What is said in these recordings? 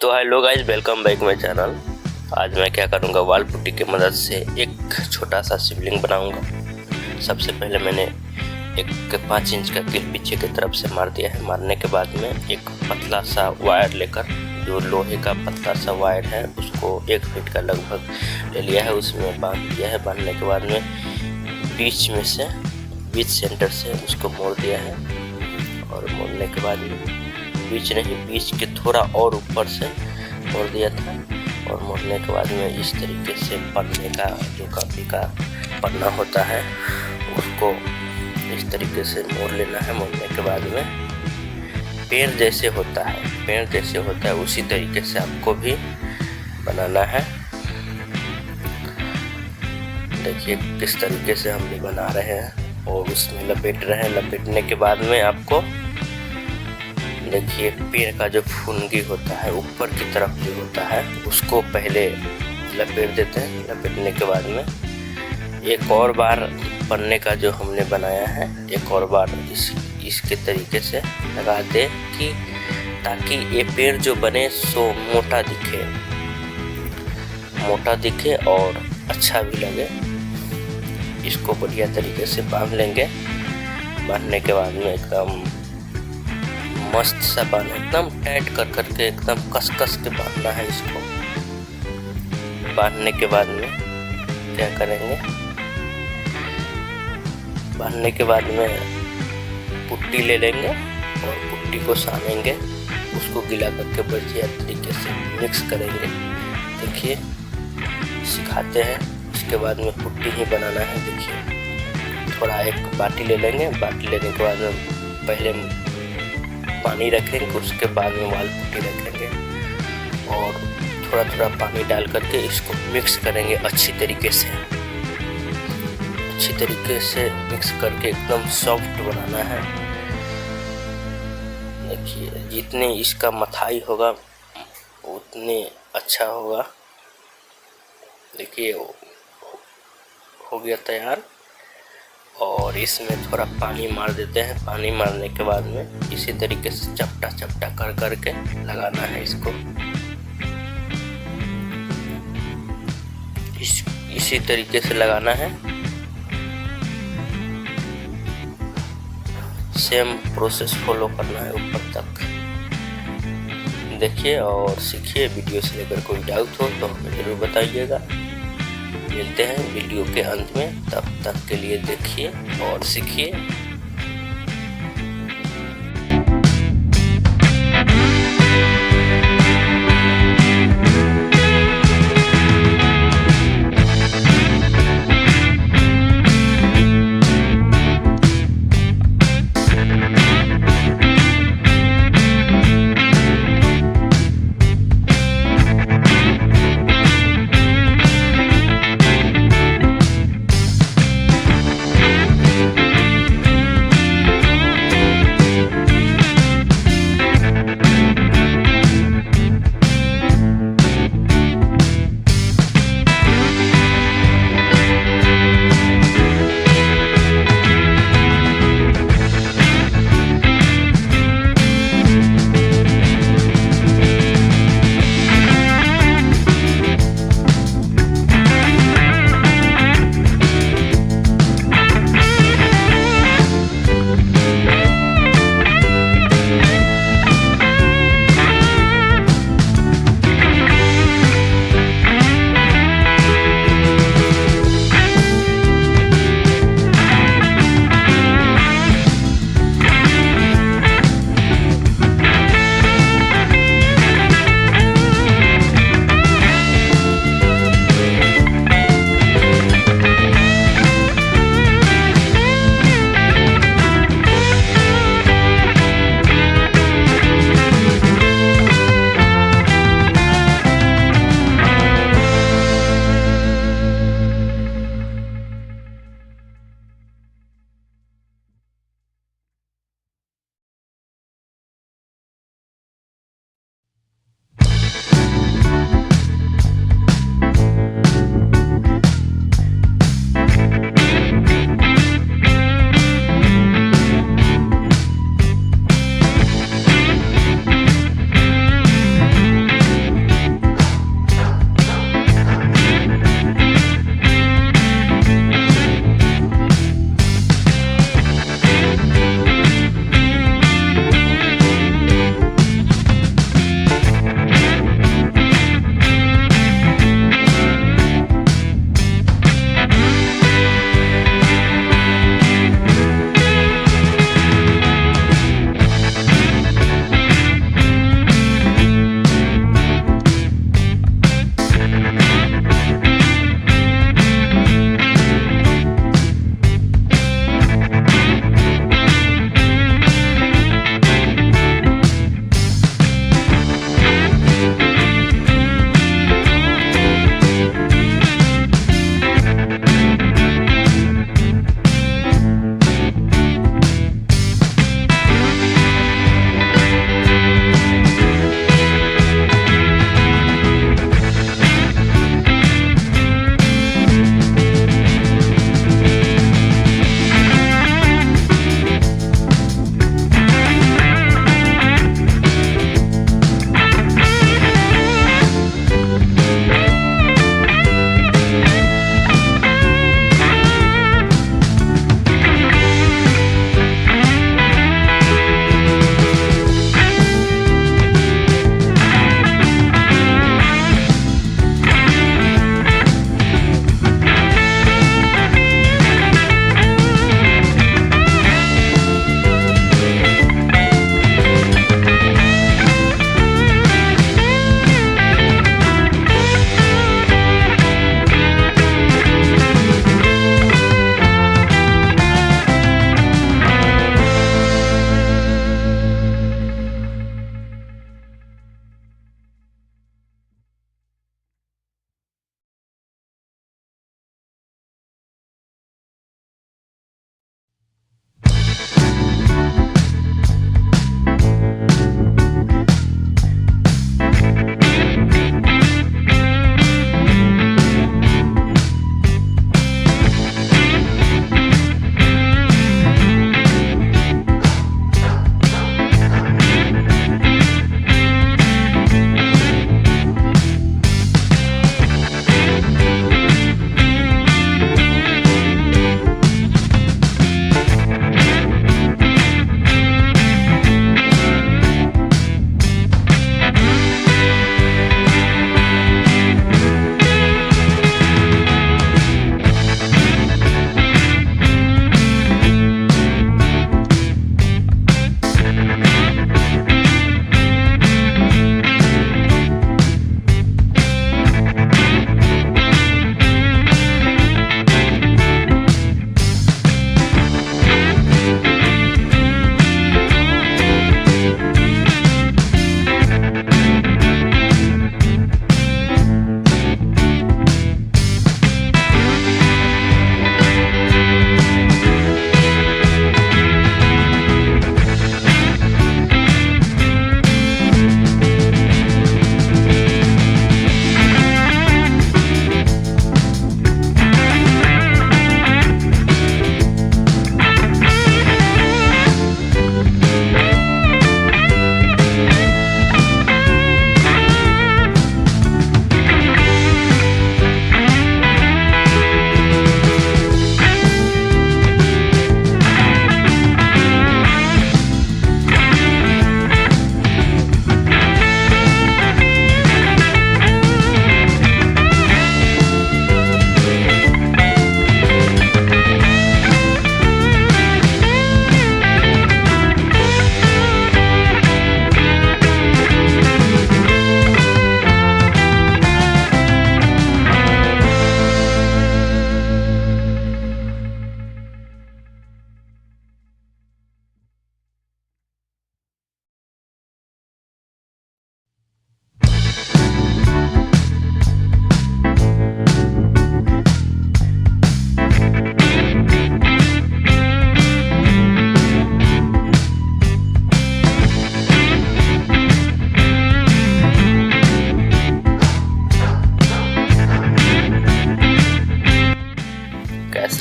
तो hello guys, welcome back my channel. आज मैं क्या करूँगा, वाल पुट्टी की मदद से एक छोटा सा शिवलिंग बनाऊँगा। सबसे पहले मैंने एक 5 इंच का कील पीछे की तरफ से मार दिया है। मारने के बाद में एक पतला सा वायर लेकर, जो लोहे का पतला सा वायर है, उसको 1 फीट का लगभग ले लिया है, उसमें बांध दिया है। बांधने के बाद में बीच सेंटर से उसको मोड़ दिया है, और मोड़ने के बाद में बीच के थोड़ा और ऊपर से मोड़ दिया था। और मोड़ने के बाद में इस तरीके से पन्ने का, जो कापी का पन्ना होता है, उसको इस तरीके से मोड़ लेना है। मोड़ने के बाद में पेड़ जैसे होता है उसी तरीके से आपको भी बनाना है। देखिए किस तरीके से हम बना रहे हैं और उसमें लपेट रहे हैं। लपेटने के बाद में आपको देखिए, पेड़ का जो फुनगी होता है ऊपर की तरफ जो होता है, उसको पहले लपेट देते हैं। लपेटने के बाद में एक और बार पन्ने का जो हमने बनाया है, एक और बार इसके तरीके से लगा दे, कि ताकि ये पेड़ जो बने सो मोटा दिखे और अच्छा भी लगे। इसको बढ़िया तरीके से बांध लेंगे। बांधने के बाद में एकदम मस्त सा बांधना, एकदम टाइट कर के एकदम कस के बांधना है इसको। बांधने के बाद में क्या करेंगे, बांधने के बाद में पुट्टी ले लेंगे और पुट्टी को सानेंगे। उसको गीला करके बढ़िया तरीके से मिक्स करेंगे। देखिए सिखाते हैं। उसके बाद में पुट्टी ही बनाना है। देखिए थोड़ा एक बाटी ले लेंगे। बाटी लेने के बाद में पहले पानी रखेंगे, उसके बाद में वाल पुट्टी रखेंगे और थोड़ा पानी डाल करके इसको मिक्स करेंगे अच्छी तरीके से मिक्स करके एकदम सॉफ्ट बनाना है। देखिए जितने इसका मथाई होगा उतने अच्छा होगा। देखिए हो गया तैयार। और इसमें थोड़ा पानी मार देते हैं। पानी मारने के बाद में इसी तरीके से चपटा कर के लगाना है इसको। इसी तरीके से लगाना है। सेम प्रोसेस फॉलो करना है ऊपर तक। देखिए और सीखिए। वीडियो से लेकर कोई डाउट हो तो हमें ज़रूर बताइएगा। मिलते हैं वीडियो के अंत में, तब तक के लिए देखिए और सीखिए।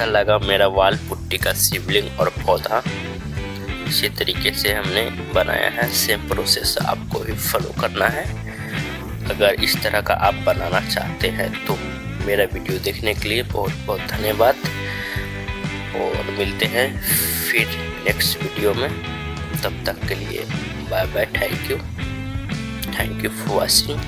कैसा लगा मेरा वाल पुट्टी का शिवलिंग और पौधा, इसी तरीके से हमने बनाया है। सेम प्रोसेस आपको भी फॉलो करना है। अगर इस तरह का आप बनाना चाहते हैं तो मेरा वीडियो देखने के लिए बहुत बहुत धन्यवाद, और मिलते हैं फिर नेक्स्ट वीडियो में। तब तक के लिए bye bye. Thank you for watching.